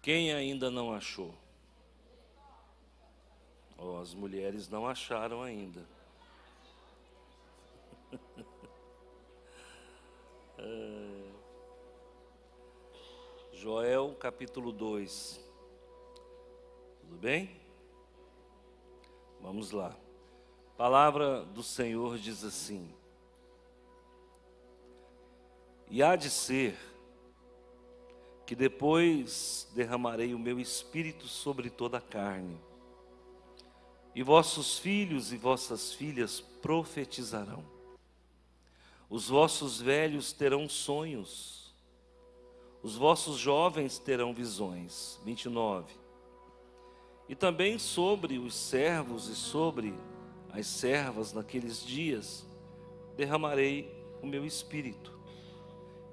Quem ainda não achou? Oh, as mulheres não acharam ainda. Joel capítulo 2. Tudo bem? Vamos lá. A palavra do Senhor diz assim: E há de ser que depois derramarei o meu espírito sobre toda a carne, e vossos filhos e vossas filhas profetizarão, os vossos velhos terão sonhos, os vossos jovens terão visões. 29. E também sobre os servos e sobre as servas naqueles dias derramarei o meu espírito,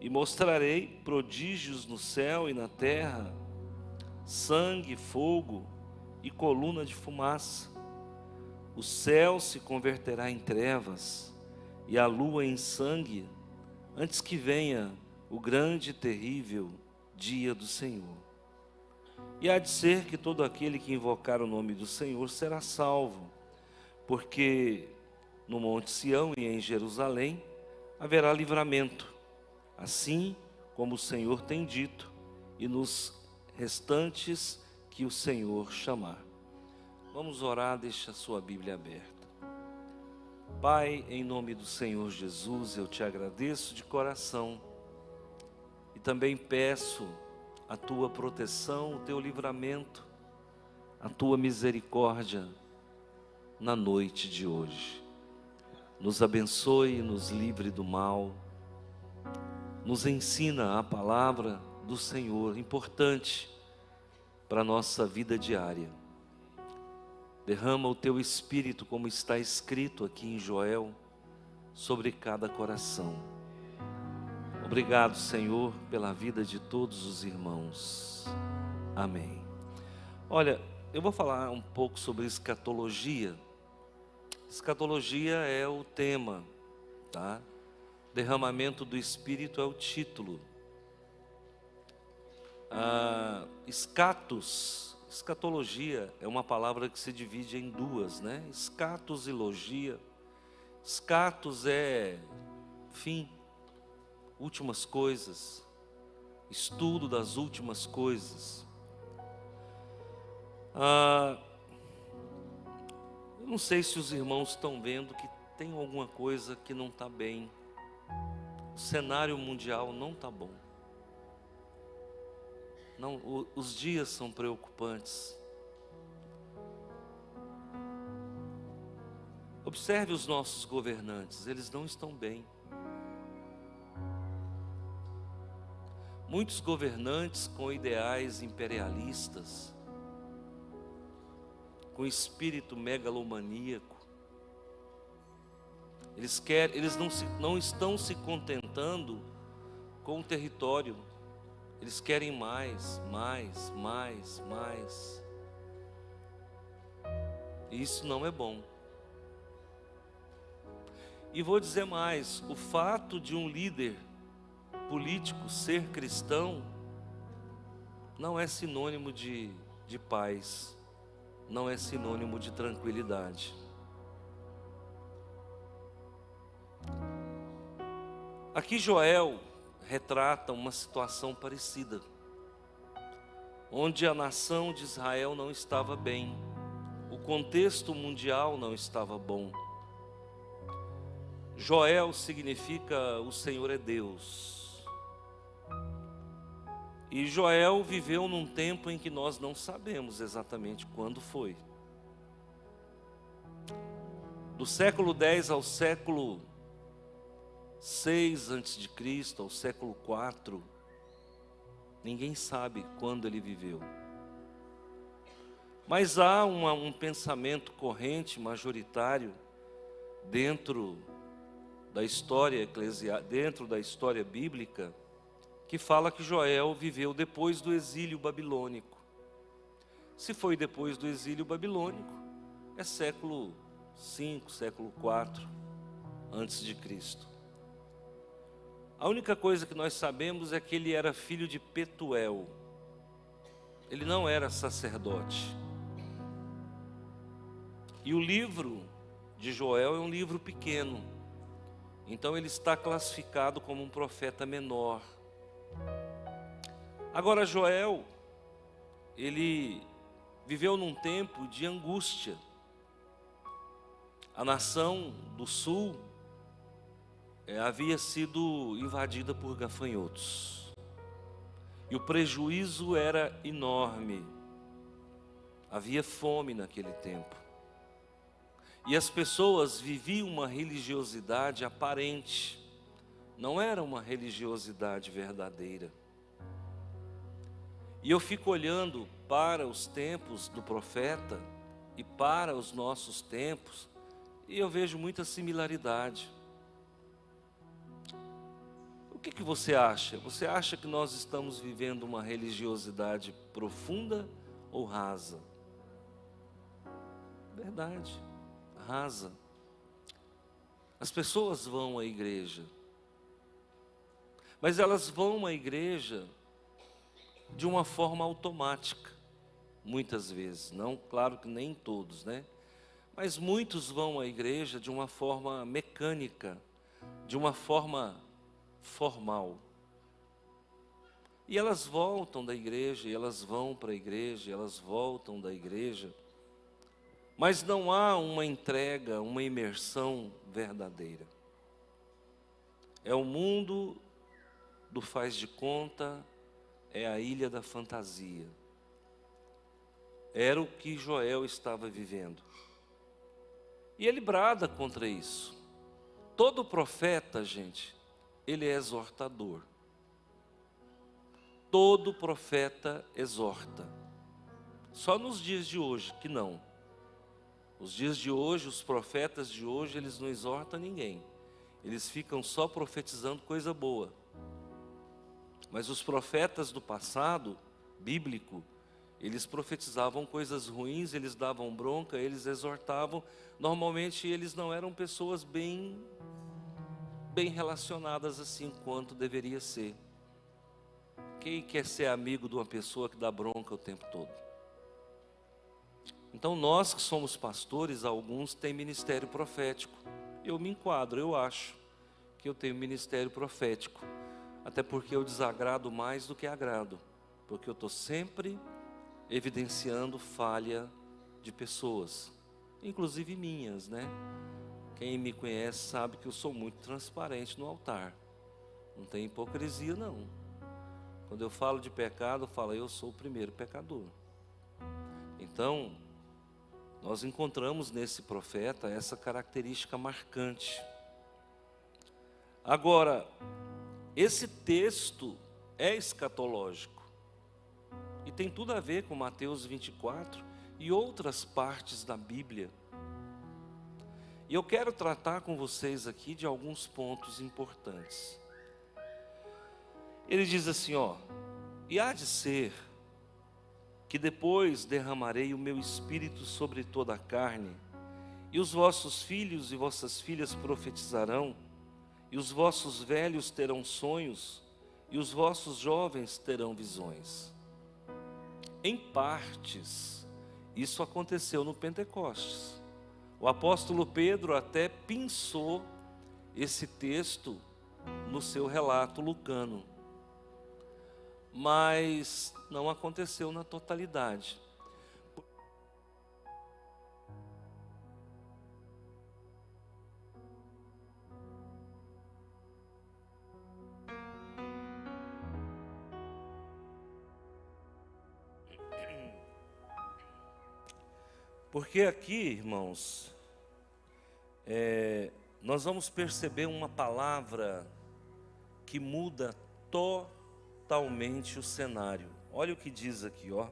e mostrarei prodígios no céu e na terra, sangue, fogo e coluna de fumaça. O céu se converterá em trevas e a lua em sangue, antes que venha o grande e terrível dia do Senhor. E há de ser que todo aquele que invocar o nome do Senhor será salvo, porque no Monte Sião e em Jerusalém haverá livramento, assim como o Senhor tem dito, e nos restantes que o Senhor chamar. Vamos orar, deixa a sua Bíblia aberta. Pai, em nome do Senhor Jesus, eu te agradeço de coração e também peço a tua proteção, o teu livramento, a tua misericórdia na noite de hoje. Nos abençoe, nos livre do mal, nos ensina a palavra do Senhor, importante para a nossa vida diária. Derrama o teu Espírito, como está escrito aqui em Joel, sobre cada coração. Obrigado, Senhor, pela vida de todos os irmãos. Amém. Olha, eu vou falar um pouco sobre escatologia. Escatologia é o tema, tá? Derramamento do Espírito é o título. Escatologia é uma palavra que se divide em duas, né? Escatos e logia. Escatos é fim, últimas coisas, estudo das últimas coisas. Eu não sei se os irmãos estão vendo que tem alguma coisa que não está bem. O cenário mundial não está bom. Não, os dias são preocupantes. Observe os nossos governantes, eles não estão bem. Muitos governantes com ideais imperialistas, com espírito megalomaníaco, eles não estão se contentando com o território. Eles querem mais. E isso não é bom. E vou dizer mais, o fato de um líder político ser cristão não é sinônimo de paz, não é sinônimo de tranquilidade. Aqui Joel retrata uma situação parecida, onde a nação de Israel não estava bem, o contexto mundial não estava bom. Joel significa o Senhor é Deus. E Joel viveu num tempo em que nós não sabemos exatamente quando foi. Do século 10 ao século 6 a.C., ao século 4, ninguém sabe quando ele viveu. Mas há um pensamento corrente, majoritário, dentro da história dentro da história bíblica, que fala que Joel viveu depois do exílio babilônico. Se foi depois do exílio babilônico, é século 5, século 4 antes de Cristo. A única coisa que nós sabemos é que ele era filho de Petuel. ele não era sacerdote. E o livro de Joel é um livro pequeno, então ele está classificado como um profeta menor. Agora Joel, ele viveu num tempo de angústia. A nação do sul havia sido invadida por gafanhotos. E o prejuízo era enorme. Havia fome naquele tempo. E as pessoas viviam uma religiosidade aparente. Não era uma religiosidade verdadeira. E eu fico olhando para os tempos do profeta e para os nossos tempos, e eu vejo muita similaridade. O que você acha? Você acha que nós estamos vivendo uma religiosidade profunda ou rasa? Verdade, rasa. As pessoas vão à igreja, mas elas vão à igreja de uma forma automática, muitas vezes. Não, claro que nem todos, né? Mas muitos vão à igreja de uma forma mecânica, de uma forma formal. E elas voltam da igreja, e elas vão para a igreja, e elas voltam da igreja. Mas não há uma entrega, uma imersão verdadeira. É o mundo do faz de conta, é a ilha da fantasia. Era o que Joel estava vivendo. E ele brada contra isso. Todo profeta, gente, ele é exortador. Todo profeta exorta. Só nos dias de hoje que não. Os dias de hoje, os profetas de hoje, eles não exortam ninguém. Eles ficam só profetizando coisa boa. Mas os profetas do passado, bíblico, eles profetizavam coisas ruins, eles davam bronca, eles exortavam. Normalmente eles não eram pessoas bem relacionadas assim quanto deveria ser. Quem quer ser amigo de uma pessoa que dá bronca o tempo todo? Então nós que somos pastores, alguns têm ministério profético. Eu me enquadro, eu acho que eu tenho ministério profético. Até porque eu desagrado mais do que agrado. Porque eu estou sempre evidenciando falha de pessoas, inclusive minhas, né? Quem me conhece sabe que eu sou muito transparente no altar. Não tem hipocrisia, não. Quando eu falo de pecado, eu falo, eu sou o primeiro pecador. Então, nós encontramos nesse profeta essa característica marcante. Agora, esse texto é escatológico. E tem tudo a ver com Mateus 24 e outras partes da Bíblia. E eu quero tratar com vocês aqui de alguns pontos importantes. Ele diz assim, ó: e há de ser que depois derramarei o meu espírito sobre toda a carne, e os vossos filhos e vossas filhas profetizarão, e os vossos velhos terão sonhos, e os vossos jovens terão visões. Em partes, isso aconteceu no Pentecostes. O apóstolo Pedro até pensou esse texto no seu relato lucano. Mas não aconteceu na totalidade. Porque aqui, irmãos, nós vamos perceber uma palavra que muda totalmente o cenário. Olha o que diz aqui, ó.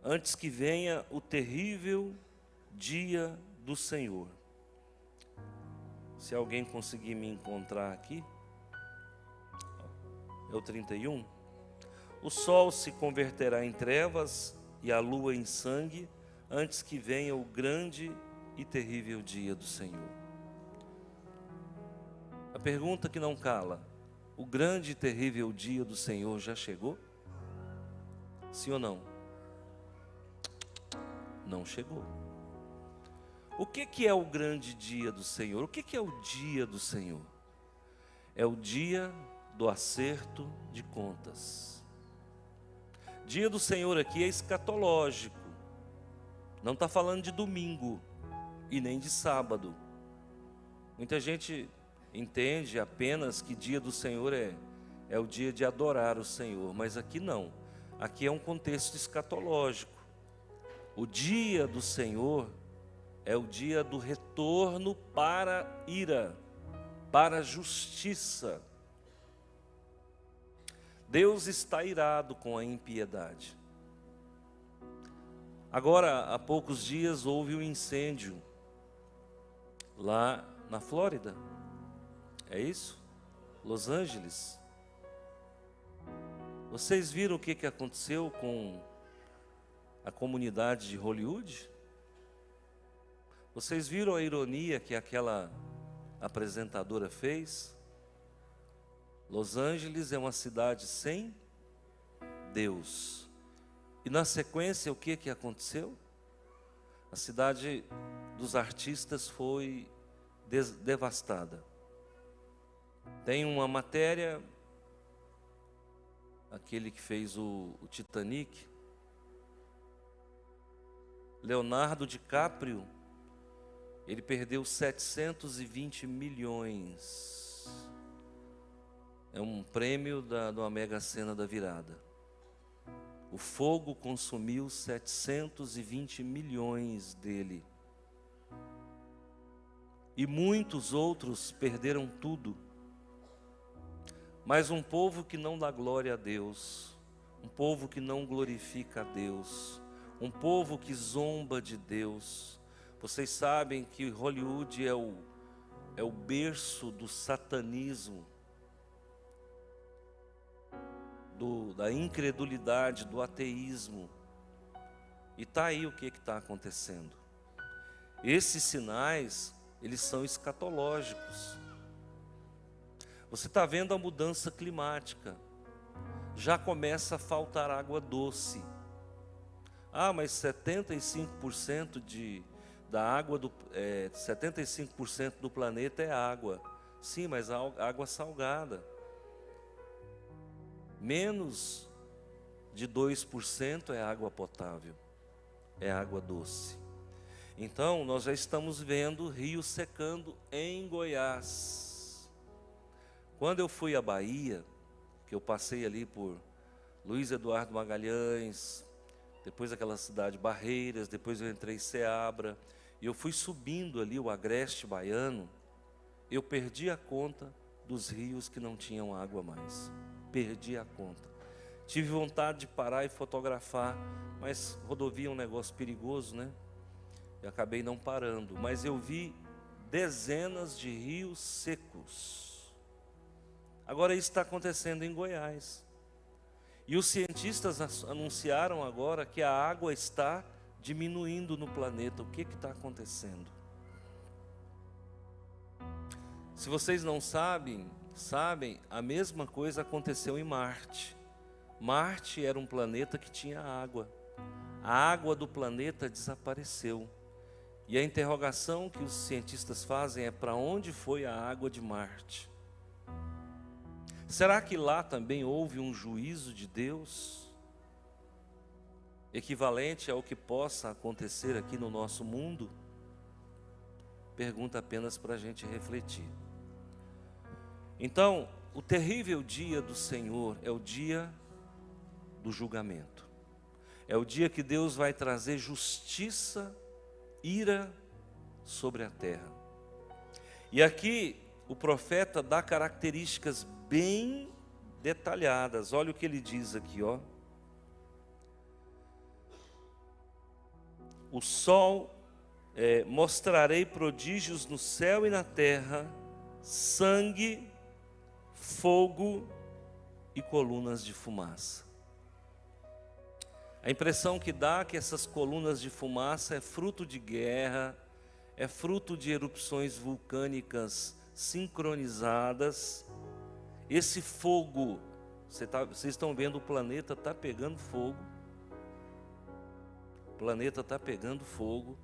Antes que venha o terrível dia do Senhor. Se alguém conseguir me encontrar aqui, é o 31. O sol se converterá em trevas e a lua em sangue, antes que venha o grande e terrível dia do Senhor. A pergunta que não cala: o grande e terrível dia do Senhor já chegou? Sim ou não? Não chegou. O que é o grande dia do Senhor? O que é o dia do Senhor? É o dia do acerto de contas. Dia do Senhor aqui é escatológico. Não está falando de domingo e nem de sábado. Muita gente entende apenas que dia do Senhor é o dia de adorar o Senhor, mas aqui não. Aqui é um contexto escatológico. O dia do Senhor é o dia do retorno para a ira, para a justiça. Deus está irado com a impiedade. Agora, há poucos dias houve um incêndio lá na Flórida. É isso? Los Angeles. Vocês viram o que aconteceu com a comunidade de Hollywood? Vocês viram a ironia que aquela apresentadora fez? Los Angeles é uma cidade sem Deus. E na sequência, o que aconteceu? A cidade dos artistas foi devastada. Tem uma matéria, aquele que fez o Titanic, Leonardo DiCaprio, ele perdeu 720 milhões. É um prêmio da Mega Sena da virada. O fogo consumiu 720 milhões dele. E muitos outros perderam tudo. Mas um povo que não dá glória a Deus, um povo que não glorifica a Deus, um povo que zomba de Deus. Vocês sabem que Hollywood é o berço do satanismo, da incredulidade, do ateísmo. E está aí o que está acontecendo. Esses sinais, eles são escatológicos. Você está vendo a mudança climática. Já começa a faltar água doce. Ah, mas 75% da água 75% do planeta é água. Sim, mas a água salgada. Menos de 2% é água potável, é água doce. Então, nós já estamos vendo rios secando em Goiás. Quando eu fui à Bahia, que eu passei ali por Luiz Eduardo Magalhães, depois aquela cidade Barreiras, depois eu entrei em Ceabra, e eu fui subindo ali o Agreste Baiano, eu perdi a conta dos rios que não tinham água mais. Perdi a conta. Tive vontade de parar e fotografar, mas rodovia é um negócio perigoso, né? Eu acabei não parando, mas eu vi dezenas de rios secos. Agora isso está acontecendo em Goiás. E os cientistas anunciaram agora que a água está diminuindo no planeta. O que está acontecendo? Se vocês não sabem, a mesma coisa aconteceu em Marte. Marte era um planeta que tinha água. A água do planeta desapareceu. E a interrogação que os cientistas fazem é: para onde foi a água de Marte? Será que lá também houve um juízo de Deus? Equivalente ao que possa acontecer aqui no nosso mundo? Pergunta apenas para a gente refletir. Então, o terrível dia do Senhor é o dia do julgamento. É o dia que Deus vai trazer justiça, ira sobre a terra. E aqui o profeta dá características bem detalhadas. Olha o que ele diz aqui, ó. O sol, mostrarei prodígios no céu e na terra, sangue, fogo e colunas de fumaça. A impressão que dá é que essas colunas de fumaça é fruto de guerra, é fruto de erupções vulcânicas sincronizadas. Esse fogo, vocês estão vendo, o planeta está pegando fogo. O planeta está pegando fogo.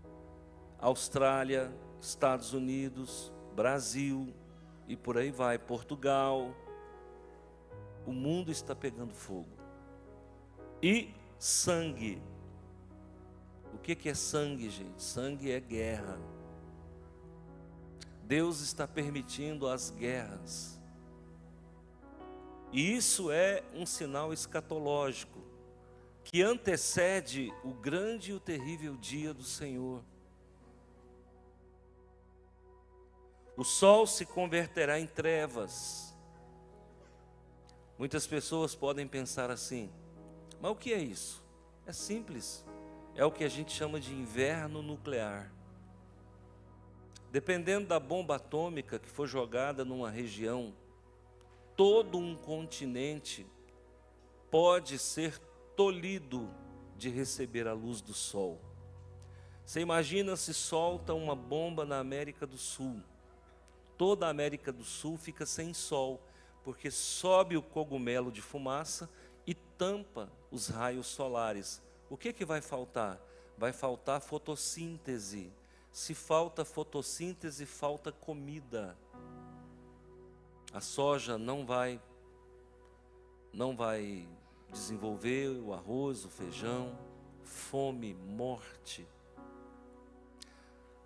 Austrália, Estados Unidos, Brasil e por aí vai, Portugal. O mundo está pegando fogo. E sangue. O que é sangue, gente? Sangue é guerra. Deus está permitindo as guerras. E isso é um sinal escatológico que antecede o grande e o terrível dia do Senhor. O sol se converterá em trevas. Muitas pessoas podem pensar assim: mas o que é isso? É simples. É o que a gente chama de inverno nuclear. Dependendo da bomba atômica que for jogada numa região, todo um continente pode ser tolhido de receber a luz do sol. Você imagina se solta uma bomba na América do Sul. Toda a América do Sul fica sem sol, porque sobe o cogumelo de fumaça e tampa os raios solares. O que vai faltar? Vai faltar fotossíntese. Se falta fotossíntese, falta comida. A soja não vai desenvolver, o arroz, o feijão, fome, morte.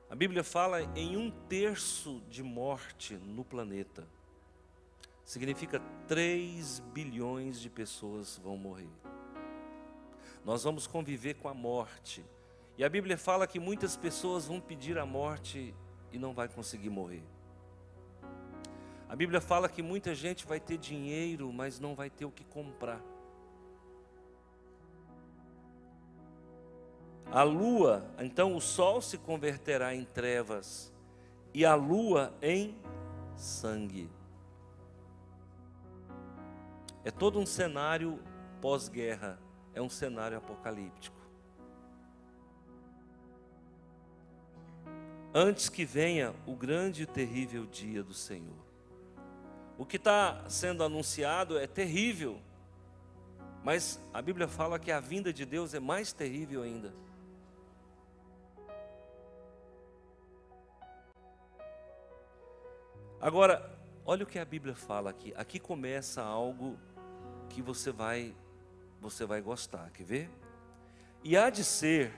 A Bíblia fala em 1/3 de morte no planeta. Significa 3 bilhões de pessoas vão morrer. Nós vamos conviver com a morte. E a Bíblia fala que muitas pessoas vão pedir a morte e não vai conseguir morrer. A Bíblia fala que muita gente vai ter dinheiro, mas não vai ter o que comprar. A lua, então o sol se converterá em trevas e a lua em sangue. É todo um cenário pós-guerra, é um cenário apocalíptico. Antes que venha o grande e terrível dia do Senhor. O que está sendo anunciado é terrível, mas a Bíblia fala que a vinda de Deus é mais terrível ainda. Agora, olha o que a Bíblia fala aqui. Aqui começa algo que você vai gostar, quer ver? E há de ser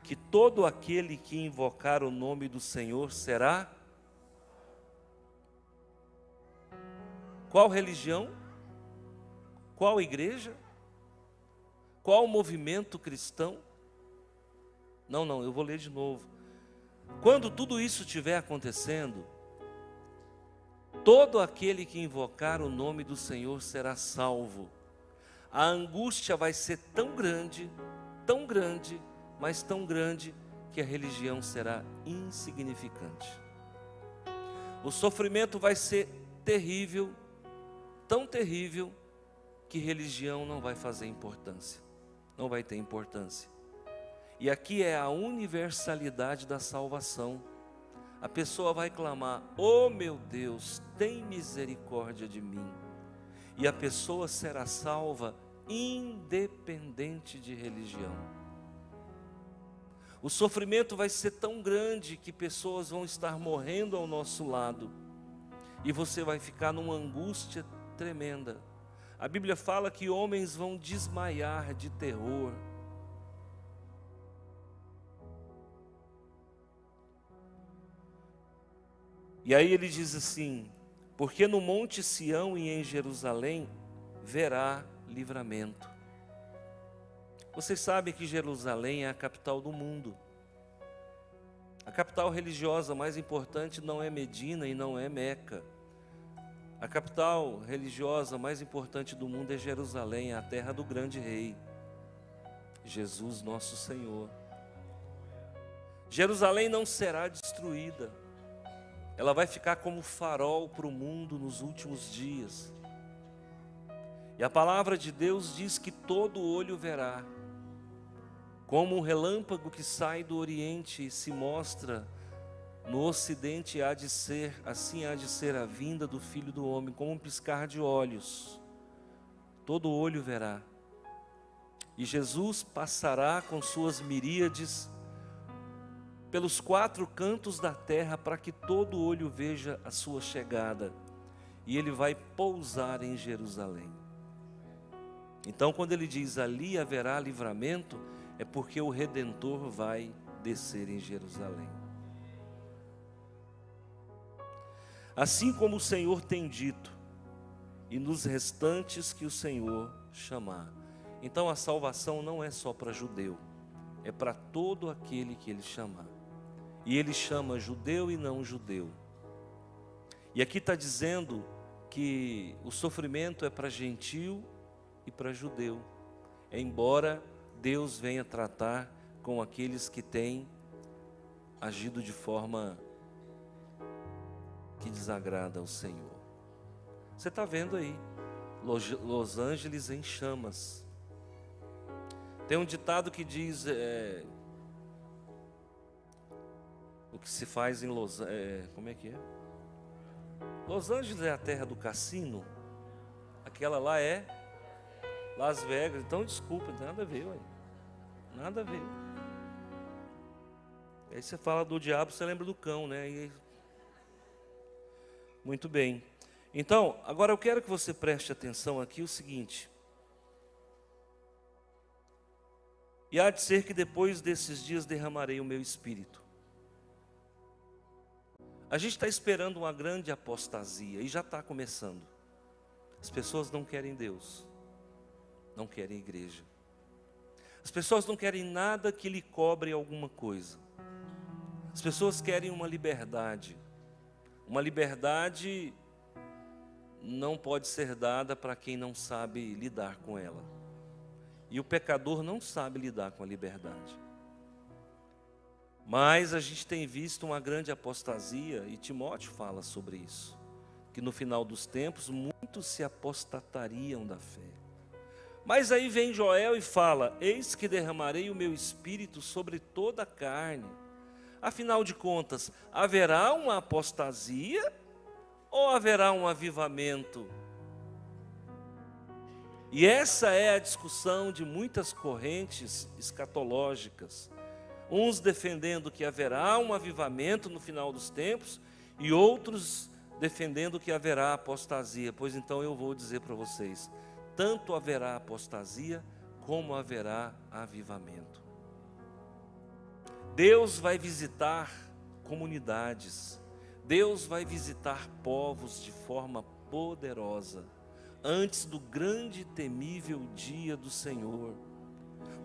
que todo aquele que invocar o nome do Senhor será... Qual religião? Qual igreja? Qual movimento cristão? Não, eu vou ler de novo. Quando tudo isso estiver acontecendo, todo aquele que invocar o nome do Senhor será salvo. A angústia vai ser tão grande, mas tão grande, que a religião será insignificante. O sofrimento vai ser terrível, tão terrível, que religião não vai fazer importância, não vai ter importância. E aqui é a universalidade da salvação. A pessoa vai clamar: oh meu Deus, tem misericórdia de mim. E a pessoa será salva independente de religião. O sofrimento vai ser tão grande que pessoas vão estar morrendo ao nosso lado. E você vai ficar numa angústia tremenda. A Bíblia fala que homens vão desmaiar de terror. E aí ele diz assim: porque no Monte Sião e em Jerusalém verá livramento. Vocês sabem que Jerusalém é a capital do mundo. A capital religiosa mais importante não é Medina e não é Meca. A capital religiosa mais importante do mundo é Jerusalém, a terra do grande rei, Jesus nosso Senhor. Jerusalém não será destruída. Ela vai ficar como farol para o mundo nos últimos dias. E a palavra de Deus diz que todo olho verá, como um relâmpago que sai do Oriente e se mostra No ocidente há de ser, assim há de ser a vinda do Filho do Homem, como um piscar de olhos. Todo olho verá. E Jesus passará com suas miríades pelos 4 cantos da terra, para que todo olho veja a sua chegada. E ele vai pousar em Jerusalém. Então, quando ele diz ali haverá livramento, é porque o Redentor vai descer em Jerusalém. Assim como o Senhor tem dito, e nos restantes que o Senhor chamar. Então a salvação não é só para judeu, é para todo aquele que ele chamar. E ele chama judeu e não judeu. E aqui está dizendo que o sofrimento é para gentio e para judeu, embora Deus venha tratar com aqueles que têm agido de forma que desagrada ao Senhor. Você está vendo aí, Los Angeles em chamas. Tem um ditado que diz, o que se faz em como é que é? Los Angeles é a terra do cassino, aquela lá é Las Vegas. Então desculpa, não tem nada a ver, ué. Nada a ver. Aí você fala do diabo, você lembra do cão, né? Muito bem. Então, agora eu quero que você preste atenção aqui o seguinte. E há de ser que depois desses dias derramarei o meu espírito. A gente está esperando uma grande apostasia, e já está começando. As pessoas não querem Deus, não querem igreja. As pessoas não querem nada que lhe cobre alguma coisa. As pessoas querem uma liberdade. Uma liberdade não pode ser dada para quem não sabe lidar com ela. E o pecador não sabe lidar com a liberdade. Mas a gente tem visto uma grande apostasia, e Timóteo fala sobre isso, que no final dos tempos muitos se apostatariam da fé. Mas aí vem Joel e fala: eis que derramarei o meu espírito sobre toda a carne. Afinal de contas, haverá uma apostasia ou haverá um avivamento? E essa é a discussão de muitas correntes escatológicas. Uns defendendo que haverá um avivamento no final dos tempos, e outros defendendo que haverá apostasia. Pois então eu vou dizer para vocês, tanto haverá apostasia, como haverá avivamento. Deus vai visitar comunidades, Deus vai visitar povos de forma poderosa, antes do grande e temível dia do Senhor.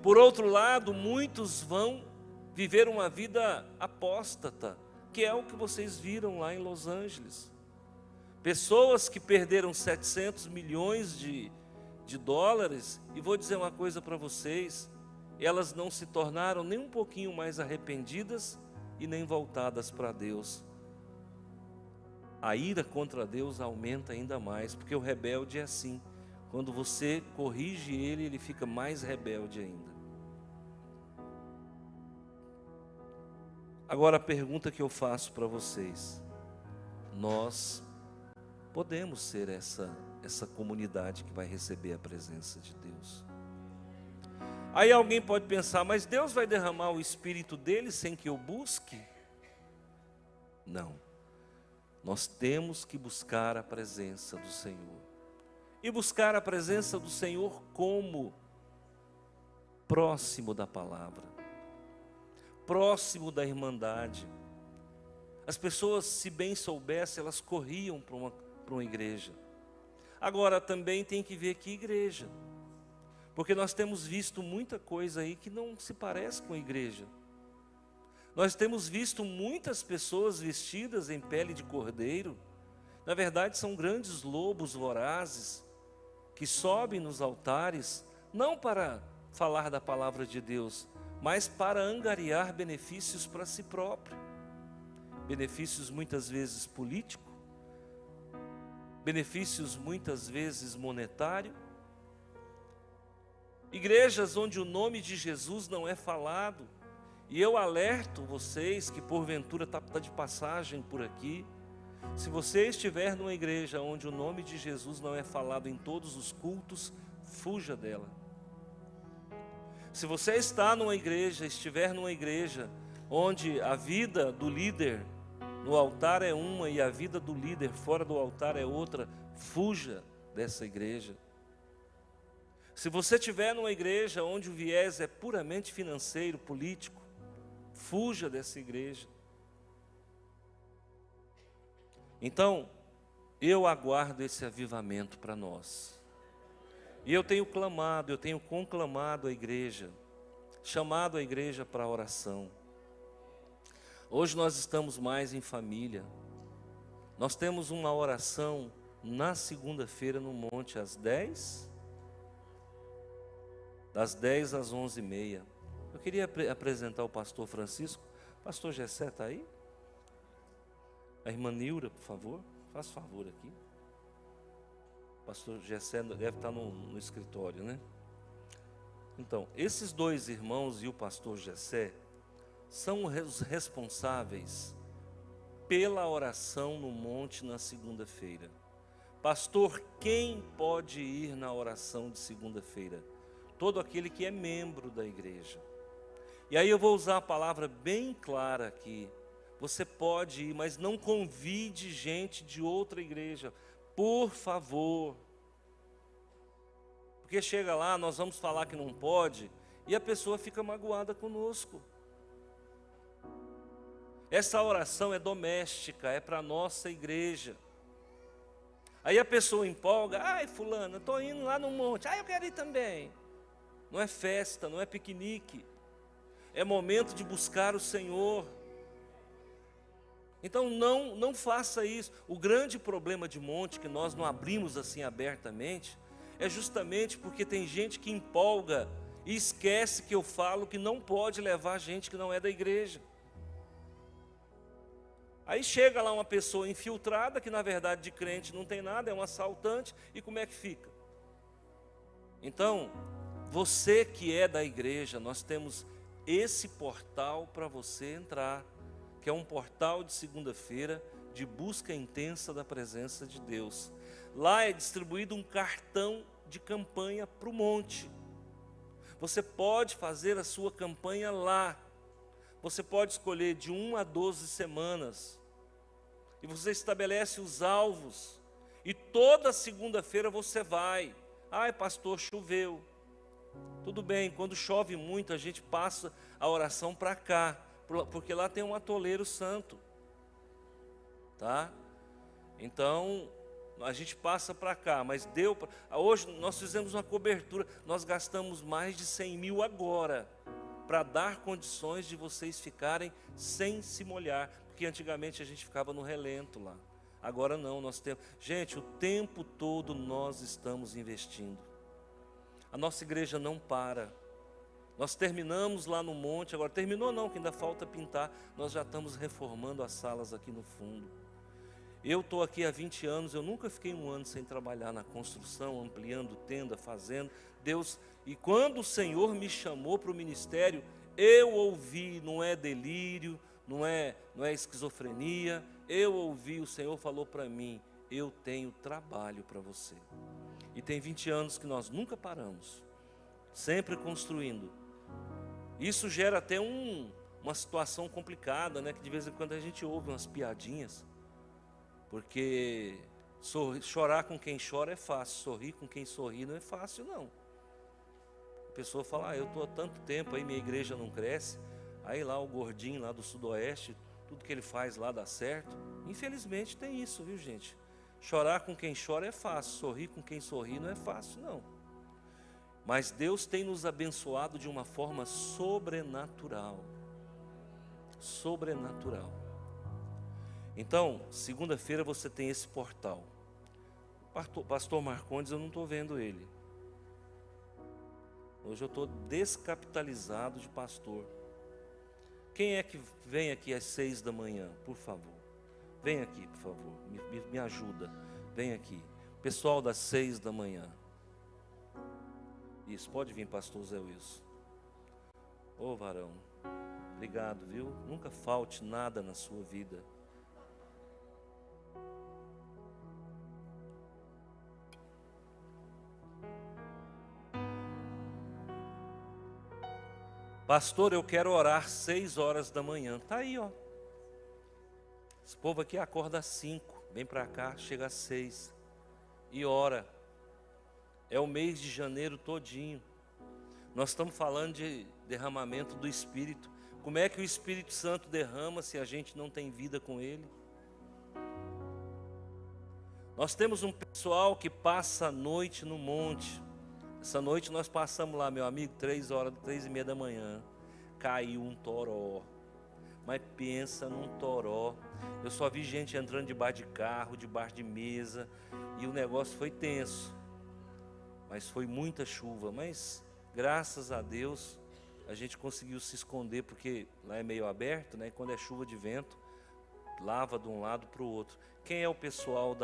Por outro lado, muitos vão viver uma vida apóstata, que é o que vocês viram lá em Los Angeles. Pessoas que perderam 700 milhões de dólares, e vou dizer uma coisa para vocês, elas não se tornaram nem um pouquinho mais arrependidas e nem voltadas para Deus. A ira contra Deus aumenta ainda mais, porque o rebelde é assim. Quando você corrige ele, ele fica mais rebelde ainda. Agora a pergunta que eu faço para vocês: nós podemos ser essa comunidade que vai receber a presença de Deus? Aí alguém pode pensar: mas Deus vai derramar o Espírito dele sem que eu busque? Não. Nós temos que buscar a presença do Senhor. E buscar a presença do Senhor como? Próximo da palavra, próximo da irmandade. As pessoas, se bem soubessem, elas corriam para uma igreja. Agora também tem que ver que igreja, porque nós temos visto muita coisa aí que não se parece com a igreja. Nós temos visto muitas pessoas vestidas em pele de cordeiro. Na verdade são grandes lobos vorazes, que sobem nos altares, não para falar da palavra de Deus, mas para angariar benefícios para si próprio. Benefícios muitas vezes políticos, benefícios muitas vezes monetários. Igrejas onde o nome de Jesus não é falado, E eu alerto vocês que porventura está de passagem por aqui. Se você estiver numa igreja onde o nome de Jesus não é falado em todos os cultos, fuja dela. Se você estiver numa igreja onde a vida do líder no altar é uma e a vida do líder fora do altar é outra, fuja dessa igreja. Se você estiver numa igreja onde o viés é puramente financeiro, político, fuja dessa igreja. Então, eu aguardo esse avivamento para nós. E eu tenho conclamado a igreja, chamado a igreja para a oração. Hoje nós estamos mais em família. Nós temos uma oração na segunda-feira no monte, às 10, das 10 às 11h30. Eu queria apresentar o pastor Francisco. Pastor Gessé está aí? A irmã Nilra, por favor, faz favor aqui. Pastor Gessé deve estar no escritório, né? Então, esses dois irmãos e o pastor Gessé são os responsáveis pela oração no monte na segunda-feira. Pastor, quem pode ir na oração de segunda-feira? Todo aquele que é membro da igreja. E aí eu vou usar a palavra bem clara aqui. Você pode ir, mas não convide gente de outra igreja, por favor. Porque chega lá, nós vamos falar que não pode, e a pessoa fica magoada conosco. Essa oração é doméstica, é para a nossa igreja. Aí a pessoa empolga, ai fulano, eu estou indo lá no monte, eu quero ir também. Não é festa, não é piquenique, é momento de buscar o Senhor. Então não faça isso. O grande problema de monte, que nós não abrimos assim abertamente, é justamente porque tem gente que empolga e esquece que eu falo que não pode levar gente que não é da igreja. Aí chega lá uma pessoa infiltrada, que na verdade de crente não tem nada, é um assaltante, e como é que fica? Então, você que é da igreja, nós temos esse portal para você entrar, que é um portal de segunda-feira, de busca intensa da presença de Deus. Lá é distribuído um cartão de campanha para o monte. Você pode fazer a sua campanha lá. Você pode escolher de 1 a 12 semanas. E você estabelece os alvos. E toda segunda-feira você vai. Ai, pastor, choveu. Tudo bem, quando chove muito, a gente passa a oração para cá. Porque lá tem um atoleiro santo. Tá? Então, a gente passa para cá, mas hoje nós fizemos uma cobertura, nós gastamos mais de 100 mil agora, para dar condições de vocês ficarem sem se molhar, porque antigamente a gente ficava no relento lá, agora não, nós temos, gente, o tempo todo nós estamos investindo, a nossa igreja não para, nós terminamos lá no monte, agora terminou não, que ainda falta pintar, nós já estamos reformando as salas aqui no fundo. Eu estou aqui há 20 anos, eu nunca fiquei um ano sem trabalhar na construção, ampliando tenda, fazendo. Deus, e quando o Senhor me chamou para o ministério, eu ouvi, não é delírio, não é esquizofrenia, eu ouvi, o Senhor falou para mim, eu tenho trabalho para você. E tem 20 anos que nós nunca paramos, sempre construindo. Isso gera até uma situação complicada, né? Que de vez em quando a gente ouve umas piadinhas. Porque chorar com quem chora é fácil, sorrir com quem sorri não é fácil não. A pessoa fala, eu estou há tanto tempo aí, minha igreja não cresce, aí lá o gordinho lá do sudoeste, tudo que ele faz lá dá certo. Infelizmente tem isso, viu gente? Chorar com quem chora é fácil, sorrir com quem sorri não é fácil não. Mas Deus tem nos abençoado de uma forma sobrenatural. Sobrenatural. Então, segunda-feira você tem esse portal. Pastor Marcondes, eu não estou vendo ele. Hoje eu estou descapitalizado de pastor. Quem é que vem aqui às 6 da manhã, por favor? Vem aqui, por favor, me ajuda. Vem aqui. Pessoal das 6 da manhã. Isso, pode vir, pastor Zé Wilson. Ô varão. Obrigado, viu? Nunca falte nada na sua vida. Pastor, eu quero orar 6 horas da manhã. Tá aí, ó. Esse povo aqui acorda às 5, vem para cá, chega às 6 e ora. É o mês de janeiro todinho. Nós estamos falando de derramamento do Espírito. Como é que o Espírito Santo derrama se a gente não tem vida com Ele? Nós temos um pessoal que passa a noite no monte. Essa noite nós passamos lá, meu amigo, 3h30 da manhã. Caiu um toró. Mas pensa num toró. Eu só vi gente entrando debaixo de carro, debaixo de mesa. E o negócio foi tenso. Mas foi muita chuva. Mas graças a Deus a gente conseguiu se esconder, porque lá é meio aberto, né? E quando é chuva de vento, lava de um lado para o outro. Quem é o pessoal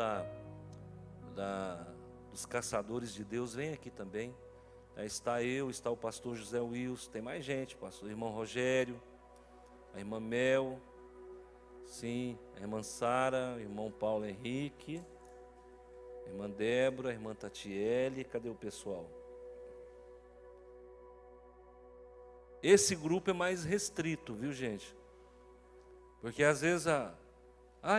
dos caçadores de Deus? Vem aqui também. Aí está eu, está o pastor José Wilson, tem mais gente, pastor, o irmão Rogério, a irmã Mel, sim, a irmã Sara, o irmão Paulo Henrique, a irmã Débora, a irmã Tatiele. Cadê o pessoal? Esse grupo é mais restrito, viu, gente? Porque às vezes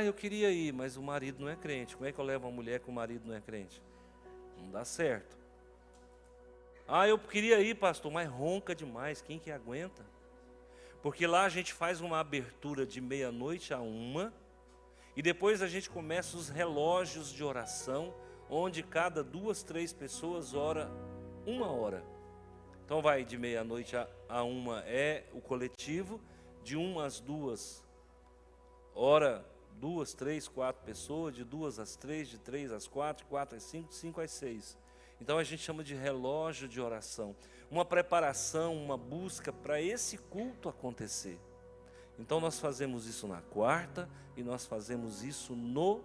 eu queria ir, mas o marido não é crente. Como é que eu levo uma mulher que o marido não é crente? Não dá certo. Eu queria ir, pastor, mas ronca demais, quem que aguenta? Porque lá a gente faz uma abertura de 12h à 1h, e depois a gente começa os relógios de oração, onde cada 2, 3 pessoas ora 1 hora. Então vai de 12h à 1h é o coletivo, de 1 às 2 ora 2, 3, 4 pessoas, de 2 às 3, de 3 às 4, 4 às 5, 5 às 6. Então a gente chama de relógio de oração, uma preparação, uma busca para esse culto acontecer. Então nós fazemos isso na quarta e nós fazemos isso no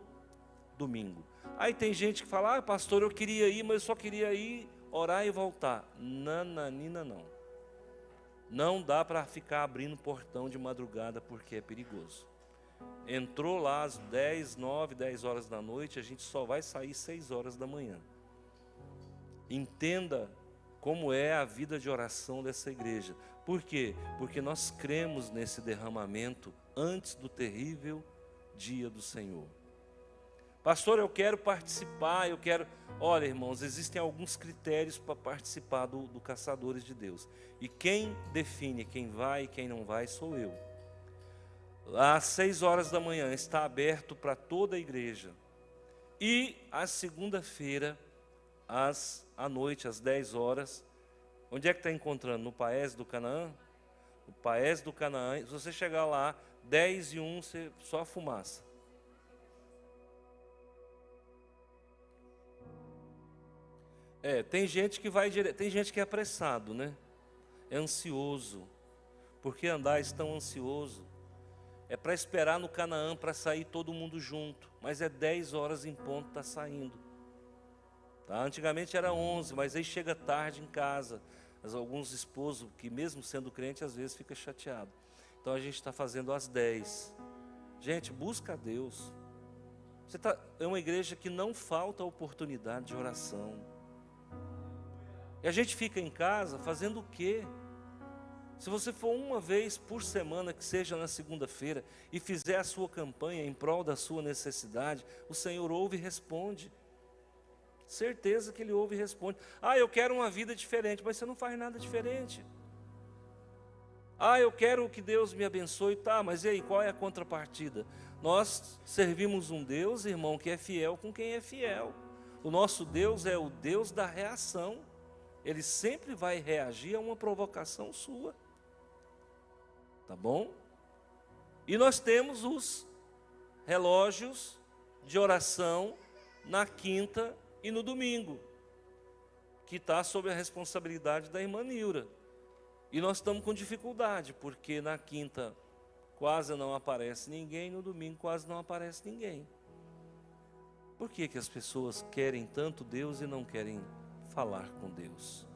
domingo. Aí tem gente que fala, pastor, eu queria ir, mas eu só queria ir, orar e voltar. Nananina não. Não dá para ficar abrindo portão de madrugada, porque é perigoso. Entrou lá às 10, 9, 10 horas da noite, a gente só vai sair 6 horas da manhã. Entenda como é a vida de oração dessa igreja. Por quê? Porque nós cremos nesse derramamento antes do terrível dia do Senhor. Pastor, eu quero participar, Olha, irmãos, existem alguns critérios para participar do Caçadores de Deus. E quem define quem vai e quem não vai sou eu. Às 6 horas da manhã está aberto para toda a igreja. E à segunda-feira, à noite, às 10 horas, onde é que está encontrando? No Paés do Canaã? O Paés do Canaã, se você chegar lá, 10h01, só a fumaça. Tem gente que vai direto, tem gente que é apressado, né? É ansioso. Por que andais tão ansioso? É para esperar no Canaã, para sair todo mundo junto. Mas é 10 horas em ponto, está saindo. Tá? Antigamente era 11, mas aí chega tarde em casa. Mas alguns esposos, que mesmo sendo crente, às vezes fica chateado. Então a gente está fazendo às 10. Gente, busca a Deus. É uma igreja que não falta oportunidade de oração. E a gente fica em casa fazendo o quê? Se você for uma vez por semana, que seja na segunda-feira, e fizer a sua campanha em prol da sua necessidade, o Senhor ouve e responde. Certeza que Ele ouve e responde. Eu quero uma vida diferente, mas você não faz nada diferente. Eu quero que Deus me abençoe, mas e aí, qual é a contrapartida? Nós servimos um Deus, irmão, que é fiel com quem é fiel. O nosso Deus é o Deus da reação. Ele sempre vai reagir a uma provocação sua. Tá bom? E nós temos os relógios de oração na quinta e no domingo, que está sob a responsabilidade da irmã Nilra. E nós estamos com dificuldade, porque na quinta quase não aparece ninguém, no domingo quase não aparece ninguém. Por que que as pessoas querem tanto Deus e não querem falar com Deus?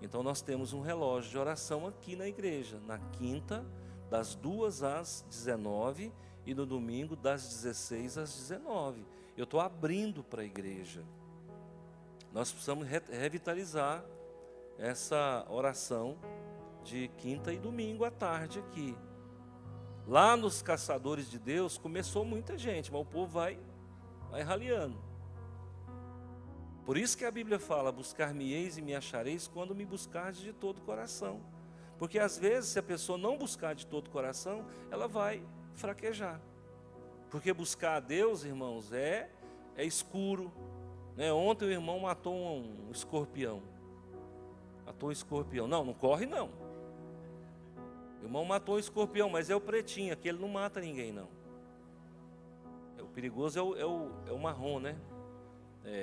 Então nós temos um relógio de oração aqui na igreja, na quinta, das 2 às 19 e no domingo das 16 às 19. Eu estou abrindo para a igreja. Nós precisamos revitalizar essa oração de quinta e domingo à tarde aqui. Lá nos Caçadores de Deus começou muita gente, mas o povo vai raliando. Por isso que a Bíblia fala: buscar-me-eis e me achareis quando me buscardes de todo o coração. Porque às vezes, se a pessoa não buscar de todo o coração, ela vai fraquejar. Porque buscar a Deus, irmãos, é escuro. Né? Ontem o irmão matou um escorpião. Matou um escorpião. Não corre não. O irmão matou um escorpião, mas é o pretinho, aquele não mata ninguém não. O perigoso é o marrom, né?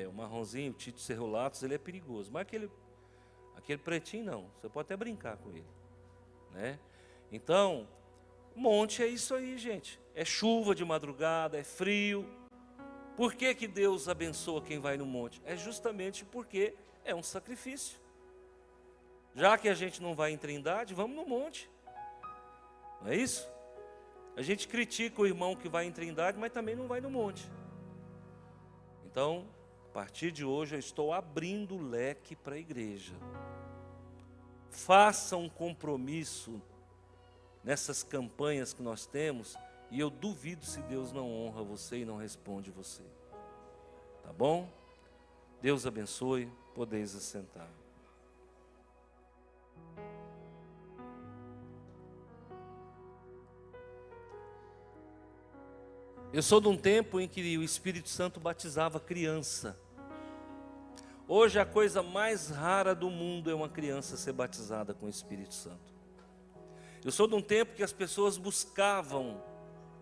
O marronzinho, o Tito Serrulatus, ele é perigoso. Mas aquele pretinho não, você pode até brincar com ele. Né? Então, monte é isso aí, gente. É chuva de madrugada, é frio. Por que que Deus abençoa quem vai no monte? É justamente porque é um sacrifício. Já que a gente não vai em Trindade, vamos no monte. Não é isso? A gente critica o irmão que vai em Trindade, mas também não vai no monte. Então, a partir de hoje eu estou abrindo o leque para a igreja. Faça um compromisso nessas campanhas que nós temos, e eu duvido se Deus não honra você e não responde você. Tá bom? Deus abençoe, podeis assentar. Eu sou de um tempo em que o Espírito Santo batizava criança. Hoje a coisa mais rara do mundo é uma criança ser batizada com o Espírito Santo. Eu sou de um tempo que as pessoas buscavam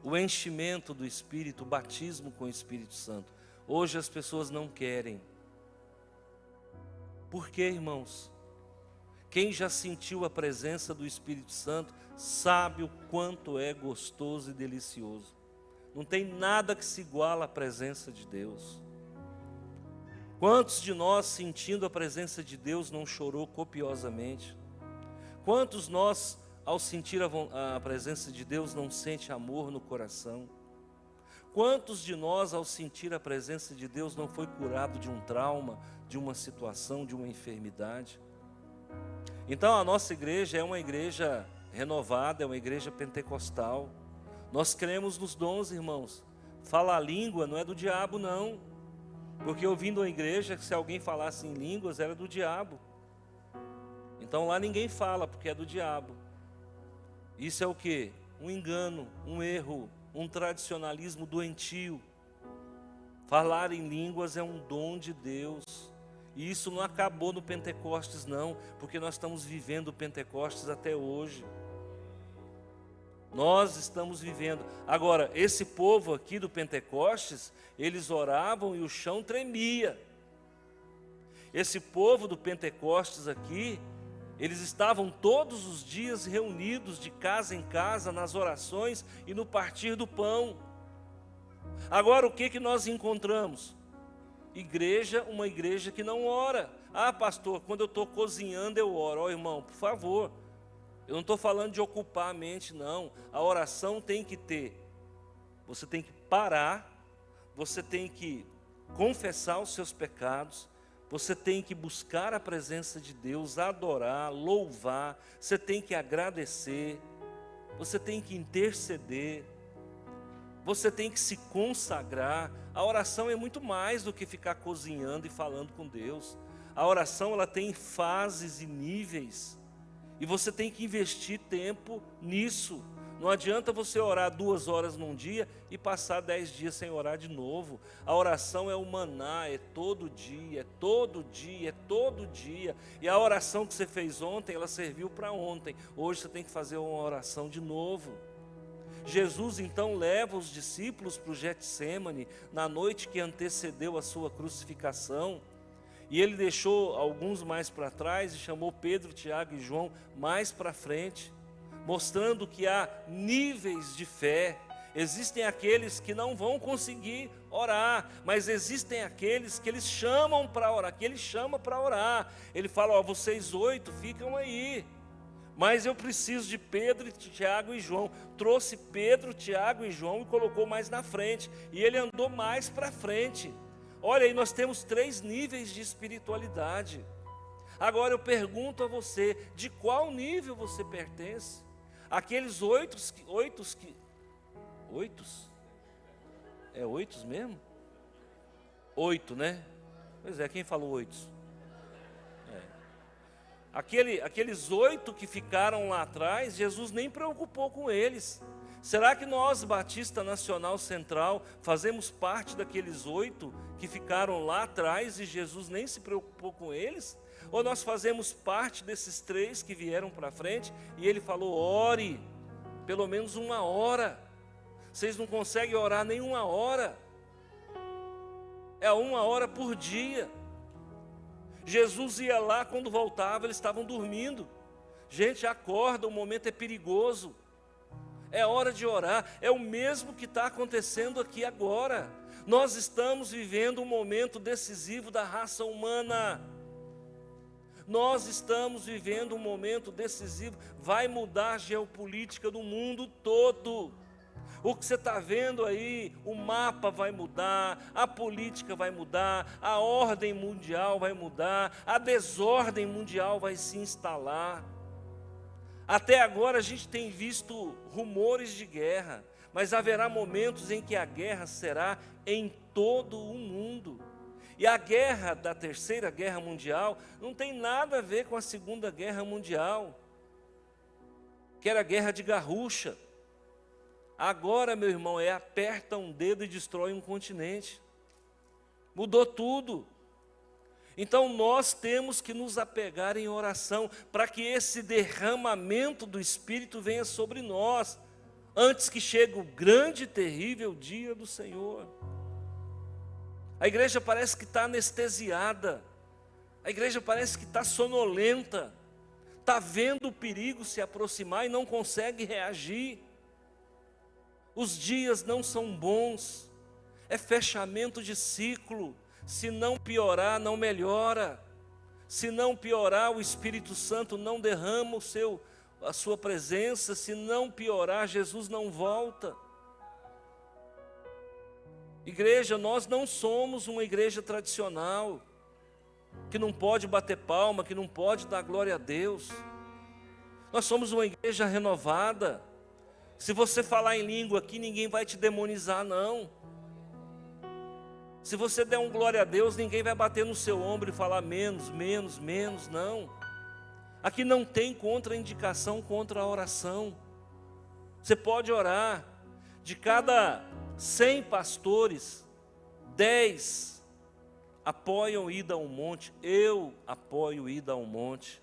o enchimento do Espírito, o batismo com o Espírito Santo. Hoje as pessoas não querem. Por quê, irmãos? Quem já sentiu a presença do Espírito Santo sabe o quanto é gostoso e delicioso. Não tem nada que se iguala à presença de Deus. Quantos de nós, sentindo a presença de Deus, não chorou copiosamente? Quantos nós, ao sentir a presença de Deus, não sente amor no coração? Quantos de nós, ao sentir a presença de Deus, não foi curado de um trauma, de uma situação, de uma enfermidade? Então a nossa igreja é uma igreja renovada, é uma igreja pentecostal. Nós cremos nos dons, irmãos. Falar língua não é do diabo, não. Porque eu vim de uma igreja que se alguém falasse em línguas era do diabo. Então lá ninguém fala porque é do diabo. Isso é o quê? Um engano, um erro, um tradicionalismo doentio. Falar em línguas é um dom de Deus. E isso não acabou no Pentecostes não, porque nós estamos vivendo o Pentecostes até hoje. Nós estamos vivendo. Agora, esse povo aqui do Pentecostes, eles oravam e o chão tremia. Esse povo do Pentecostes aqui, eles estavam todos os dias reunidos de casa em casa, nas orações e no partir do pão. Agora, o que nós encontramos? Uma igreja que não ora. Ah, pastor, quando eu estou cozinhando eu oro. Ó, irmão, por favor. Eu não estou falando de ocupar a mente, não. A oração tem que ter. Você tem que parar, você tem que confessar os seus pecados, você tem que buscar a presença de Deus, adorar, louvar, você tem que agradecer, você tem que interceder, você tem que se consagrar. A oração é muito mais do que ficar cozinhando e falando com Deus. A oração, ela tem fases e níveis. E você tem que investir tempo nisso. Não adianta você orar 2 horas num dia e passar 10 dias sem orar de novo. A oração é o maná, é todo dia, é todo dia, é todo dia. E a oração que você fez ontem, ela serviu para ontem. Hoje você tem que fazer uma oração de novo. Jesus então leva os discípulos para o Getsêmani, na noite que antecedeu a sua crucificação. E ele deixou alguns mais para trás e chamou Pedro, Tiago e João mais para frente, mostrando que há níveis de fé. Existem aqueles que não vão conseguir orar, mas existem aqueles que eles chamam para orar, que ele chama para orar. Ele fala, ó, vocês 8 ficam aí, Mas eu preciso de Pedro, Tiago e João. Trouxe Pedro, Tiago e João e colocou mais na frente. E ele andou mais para frente. Olha aí, nós temos 3 níveis de espiritualidade. Agora eu pergunto a você, de qual nível você pertence? Aqueles 8 É 8 mesmo? 8, né? Pois é, quem falou 8? Aqueles 8 que ficaram lá atrás, Jesus nem preocupou com eles. Será que nós, Batista Nacional Central, fazemos parte daqueles 8 que ficaram lá atrás e Jesus nem se preocupou com eles? Ou nós fazemos parte desses 3 que vieram para frente e ele falou, ore, pelo menos 1 hora. Vocês não conseguem orar nem 1 hora. É 1 hora por dia. Jesus ia lá, quando voltava, eles estavam dormindo. Gente, acorda, o momento é perigoso. É hora de orar. É o mesmo que está acontecendo aqui agora. Nós estamos vivendo um momento decisivo da raça humana. Nós estamos vivendo um momento decisivo. Vai mudar a geopolítica do mundo todo. O que você está vendo aí, o mapa vai mudar, a política vai mudar, a ordem mundial vai mudar, a desordem mundial vai se instalar. Até agora a gente tem visto rumores de guerra, mas haverá momentos em que a guerra será em todo o mundo. E a guerra da Terceira Guerra Mundial não tem nada a ver com a Segunda Guerra Mundial, que era a guerra de Garrucha. Agora, meu irmão, aperta um dedo e destrói um continente. Mudou tudo. Então nós temos que nos apegar em oração para que esse derramamento do Espírito venha sobre nós, antes que chegue o grande e terrível dia do Senhor. A igreja parece que está anestesiada, a igreja parece que está sonolenta, está vendo o perigo se aproximar e não consegue reagir. Os dias não são bons, é fechamento de ciclo. Se não piorar, não melhora. Se não piorar, o Espírito Santo não derrama a sua presença. Se não piorar, Jesus não volta. Igreja, nós não somos uma igreja tradicional, que não pode bater palma, que não pode dar glória a Deus. Nós somos uma igreja renovada. Se você falar em língua aqui, ninguém vai te demonizar, não. Se você der um glória a Deus, ninguém vai bater no seu ombro e falar menos, não. Aqui não tem contraindicação contra a oração. Você pode orar. De cada 100 pastores, 10 apoiam ida ao monte. Eu apoio ida ao monte.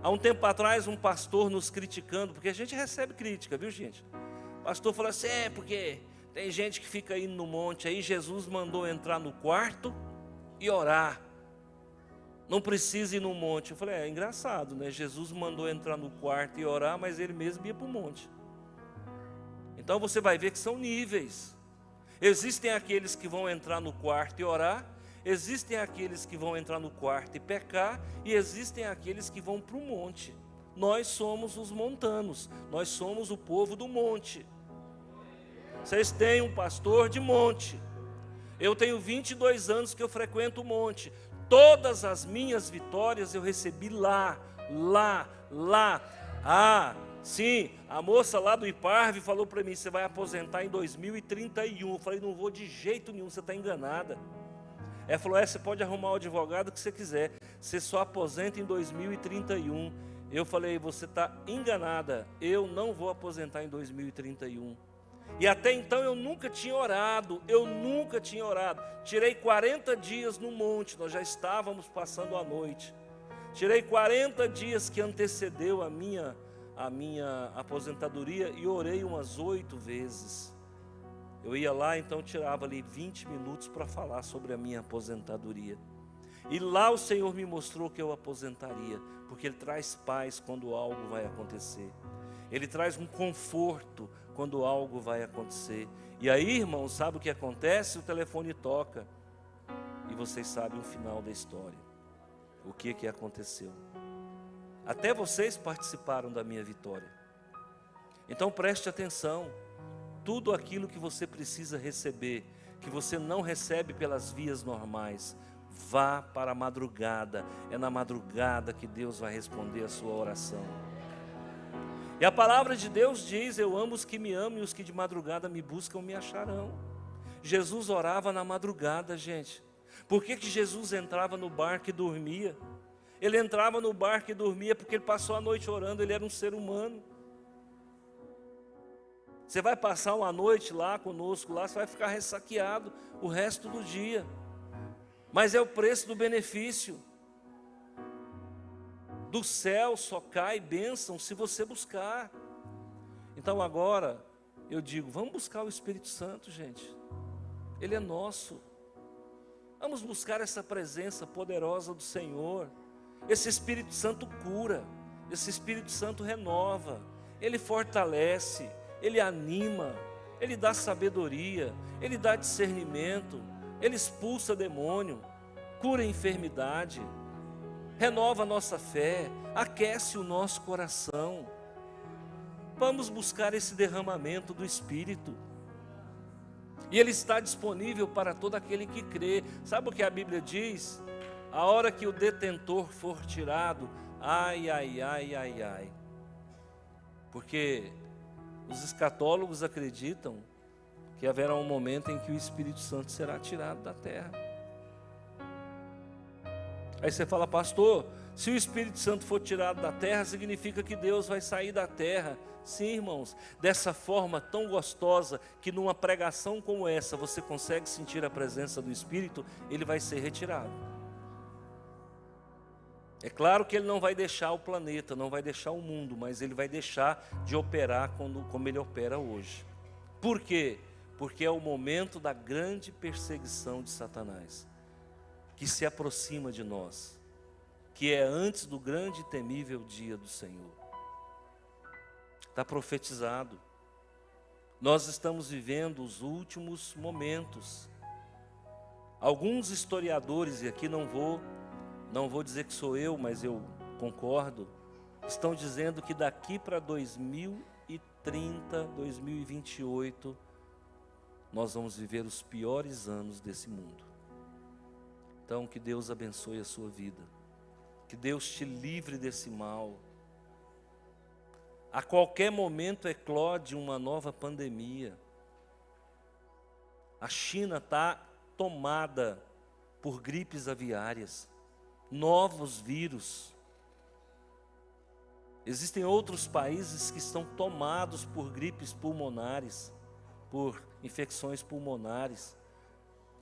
Há um tempo atrás, um pastor nos criticando, porque a gente recebe crítica, viu, gente? O pastor falou assim, porque tem gente que fica indo no monte, aí Jesus mandou entrar no quarto e orar. Não precisa ir no monte. Eu falei, é engraçado, né? Jesus mandou entrar no quarto e orar, mas ele mesmo ia para o monte. Então você vai ver que são níveis. Existem aqueles que vão entrar no quarto e orar, existem aqueles que vão entrar no quarto e pecar, e existem aqueles que vão para o monte. Nós somos os montanos, nós somos o povo do monte. Vocês têm um pastor de monte. Eu tenho 22 anos que eu frequento o monte. Todas as minhas vitórias eu recebi lá. Ah, sim, a moça lá do IPARV falou para mim, você vai aposentar em 2031. Eu falei, não vou de jeito nenhum, você está enganada. Ela falou, você pode arrumar o advogado que você quiser, você só aposenta em 2031. Eu falei, você está enganada, eu não vou aposentar em 2031. E até então eu nunca tinha orado. Tirei 40 dias no monte, nós já estávamos passando a noite. Tirei 40 dias que antecedeu a minha aposentadoria e orei umas 8 vezes. Eu ia lá, então tirava ali 20 minutos para falar sobre a minha aposentadoria. E lá o Senhor me mostrou que eu aposentaria, porque Ele traz paz quando algo vai acontecer. Ele traz um conforto quando algo vai acontecer. E aí, irmão, sabe o que acontece? O telefone toca e vocês sabem o final da história. O que aconteceu? Até vocês participaram da minha vitória. Então preste atenção. Tudo aquilo que você precisa receber, que você não recebe pelas vias normais, vá para a madrugada. É na madrugada que Deus vai responder a sua oração. E a palavra de Deus diz: eu amo os que me amam, e os que de madrugada me buscam me acharão. Jesus orava na madrugada, gente. Por que Jesus entrava no barco e dormia? Ele entrava no barco e dormia porque ele passou a noite orando. Ele era um ser humano. Você vai passar uma noite lá conosco, lá, você vai ficar ressaqueado o resto do dia. Mas é o preço do benefício. Do céu só cai bênção se você buscar. Então agora, eu digo, vamos buscar o Espírito Santo, gente. Ele é nosso. Vamos buscar essa presença poderosa do Senhor. Esse Espírito Santo cura. Esse Espírito Santo renova. Ele fortalece. Ele anima, Ele dá sabedoria, Ele dá discernimento, Ele expulsa demônio, cura a enfermidade, renova a nossa fé, aquece o nosso coração. Vamos buscar esse derramamento do Espírito. E Ele está disponível para todo aquele que crê. Sabe o que a Bíblia diz? A hora que o detentor for tirado, ai, ai, ai, ai, ai. Porque os escatólogos acreditam que haverá um momento em que o Espírito Santo será tirado da terra. Aí você fala, pastor, se o Espírito Santo for tirado da terra, significa que Deus vai sair da terra. Sim, irmãos, dessa forma tão gostosa, que numa pregação como essa, você consegue sentir a presença do Espírito, ele vai ser retirado. É claro que ele não vai deixar o planeta, não vai deixar o mundo, mas ele vai deixar de operar como ele opera hoje. Por quê? Porque é o momento da grande perseguição de Satanás, que se aproxima de nós, que é antes do grande e temível dia do Senhor. Está profetizado. Nós estamos vivendo os últimos momentos. Alguns historiadores, e aqui não vou dizer que sou eu, mas eu concordo, estão dizendo que daqui para 2030, 2028, nós vamos viver os piores anos desse mundo. Então, que Deus abençoe a sua vida, que Deus te livre desse mal. A qualquer momento eclode uma nova pandemia. A China está tomada por gripes aviárias. Novos vírus. Existem outros países que estão tomados por gripes pulmonares, por infecções pulmonares.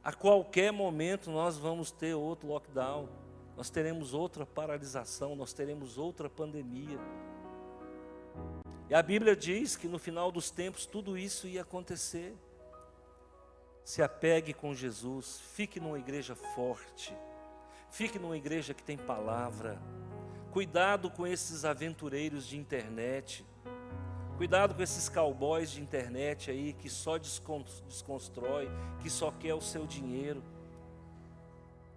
A qualquer momento nós vamos ter outro lockdown, nós teremos outra paralisação, nós teremos outra pandemia. E a Bíblia diz que no final dos tempos tudo isso ia acontecer. Se apegue com Jesus, fique numa igreja forte. Fique numa igreja que tem palavra. Cuidado com esses aventureiros de internet. Cuidado com esses cowboys de internet aí que só desconstrói, que só quer o seu dinheiro,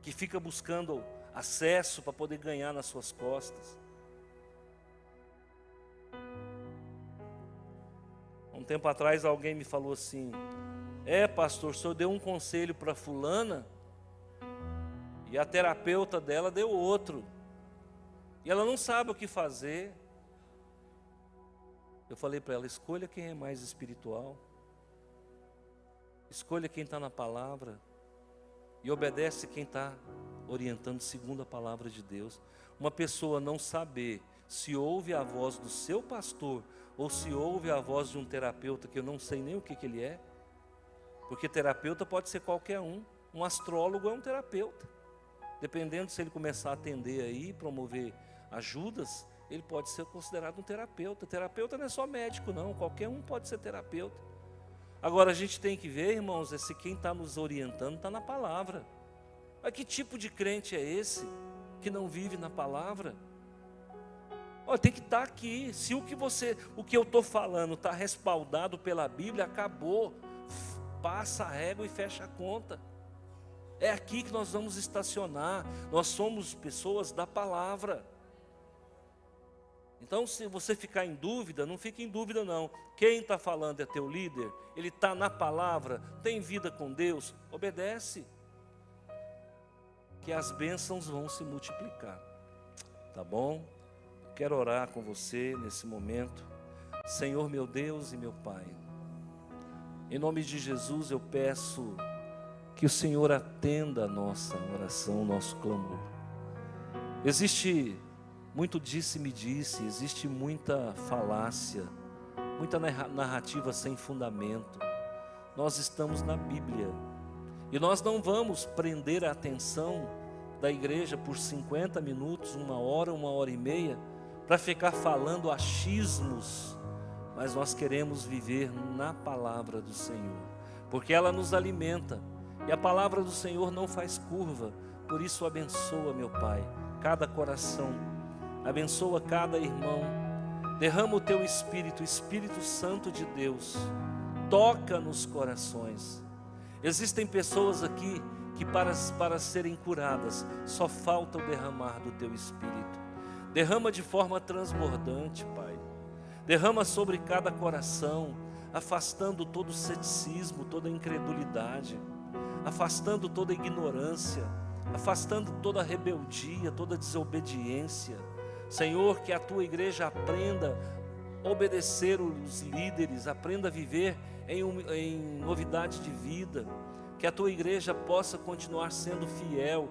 que fica buscando acesso para poder ganhar nas suas costas. Um tempo atrás alguém me falou assim: pastor, o senhor deu um conselho para fulana e a terapeuta dela deu outro, e ela não sabe o que fazer. Eu falei para ela: escolha quem é mais espiritual, escolha quem está na palavra e obedece quem está orientando segundo a palavra de Deus. Uma pessoa não saber se ouve a voz do seu pastor ou se ouve a voz de um terapeuta, que eu não sei nem o que ele é, porque terapeuta pode ser qualquer um astrólogo é um terapeuta, dependendo se ele começar a atender aí, promover ajudas, ele pode ser considerado um terapeuta. Terapeuta não é só médico não, qualquer um pode ser terapeuta. Agora a gente tem que ver, irmãos, se quem está nos orientando está na palavra. Mas que tipo de crente é esse que não vive na palavra? Olha, tem que estar aqui. Se o que eu estou falando está respaldado pela Bíblia, acabou. Passa a régua e fecha a conta. É aqui que nós vamos estacionar. Nós somos pessoas da palavra. Então, se você ficar em dúvida, não fique em dúvida não. Quem está falando é teu líder, ele está na palavra, tem vida com Deus, obedece, que as bênçãos vão se multiplicar, tá bom? Quero orar com você nesse momento. Senhor meu Deus e meu Pai, em nome de Jesus eu peço que o Senhor atenda a nossa oração, o nosso clamor. Existe muito disse-me-disse, existe muita falácia, muita narrativa sem fundamento. Nós estamos na Bíblia e nós não vamos prender a atenção da igreja por 50 minutos, 1 hora e meia, para ficar falando achismos, mas nós queremos viver na palavra do Senhor, porque ela nos alimenta e a palavra do Senhor não faz curva. Por isso abençoa, meu Pai, cada coração, abençoa cada irmão, derrama o teu Espírito, Espírito Santo de Deus, toca nos corações. Existem pessoas aqui que para serem curadas, só falta o derramar do teu Espírito. Derrama de forma transbordante, Pai, derrama sobre cada coração, afastando todo o ceticismo, toda a incredulidade, afastando toda a ignorância, afastando toda a rebeldia, toda a desobediência. Senhor, que a tua igreja aprenda a obedecer os líderes, aprenda a viver em novidade de vida, que a tua igreja possa continuar sendo fiel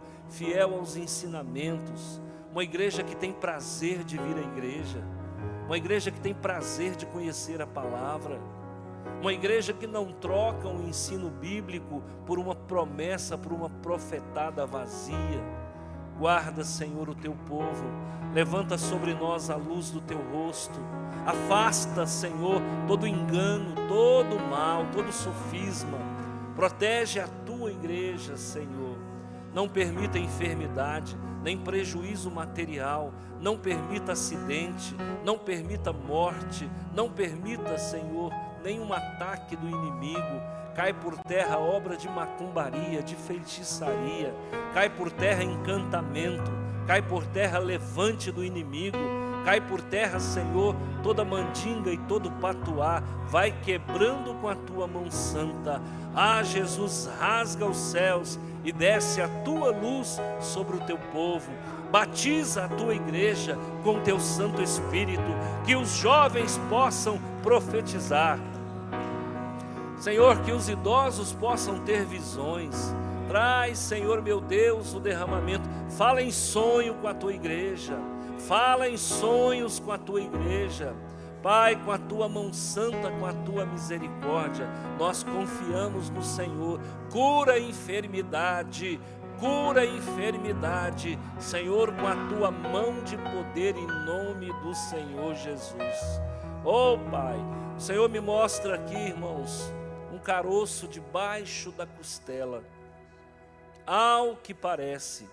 aos ensinamentos, uma igreja que tem prazer de vir à igreja, uma igreja que tem prazer de conhecer a palavra, uma igreja que não troca um ensino bíblico por uma promessa, por uma profetada vazia. Guarda, Senhor, o teu povo, levanta sobre nós a luz do teu rosto, afasta, Senhor, todo engano, todo mal, todo sofisma, protege a tua igreja, Senhor, não permita enfermidade, nem prejuízo material, não permita acidente, não permita morte, não permita, Senhor, nenhum ataque do inimigo. Cai por terra obra de macumbaria, de feitiçaria, cai por terra encantamento, cai por terra levante do inimigo, cai por terra, Senhor, toda mandinga e todo patuá, vai quebrando com a tua mão santa. Ah, Jesus, rasga os céus e desce a tua luz sobre o teu povo. Batiza a tua igreja com o teu Santo Espírito, que os jovens possam profetizar. Senhor, que os idosos possam ter visões. Traz, Senhor meu Deus, o derramamento. Fala em sonho com a tua igreja. Fala em sonhos com a tua igreja. Pai, com a tua mão santa, com a tua misericórdia, nós confiamos no Senhor. Cura a enfermidade. Cura a enfermidade, Senhor, com a tua mão de poder, em nome do Senhor Jesus. Oh Pai, o Senhor me mostra aqui, irmãos, um caroço debaixo da costela. Ao que parece,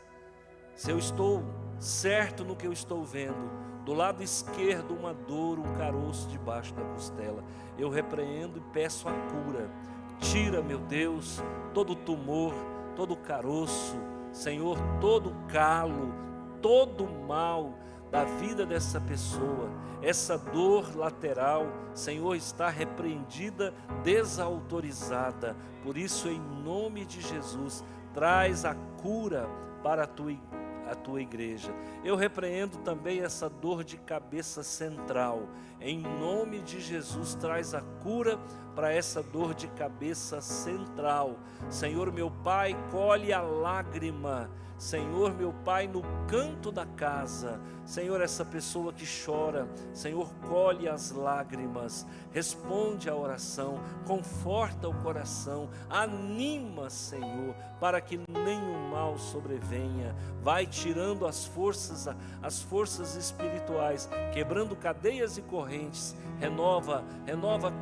se eu estou certo no que eu estou vendo, do lado esquerdo uma dor, um caroço debaixo da costela, eu repreendo e peço a cura. Tira, meu Deus, todo tumor, todo caroço, Senhor, todo calo, todo mal da vida dessa pessoa. Essa dor lateral, Senhor, está repreendida, desautorizada. Por isso, em nome de Jesus, traz a cura para a tua igreja. Eu repreendo também essa dor de cabeça central. Em nome de Jesus, traz a cura para essa dor de cabeça central. Senhor meu Pai, colhe a lágrima, Senhor meu Pai, no canto da casa. Senhor, essa pessoa que chora, Senhor, colhe as lágrimas, responde à oração, conforta o coração, anima, Senhor, para que nenhum mal sobrevenha. Vai tirando as forças espirituais, quebrando cadeias e correntes. Renova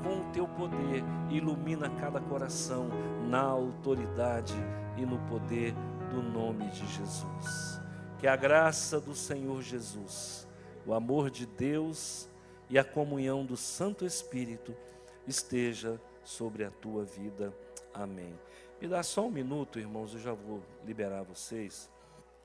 com o teu poder, ilumina cada coração na autoridade e no poder do nome de Jesus. Que a graça do Senhor Jesus, o amor de Deus e a comunhão do Santo Espírito esteja sobre a tua vida. Amém. Me dá só um minuto, irmãos, eu já vou liberar vocês.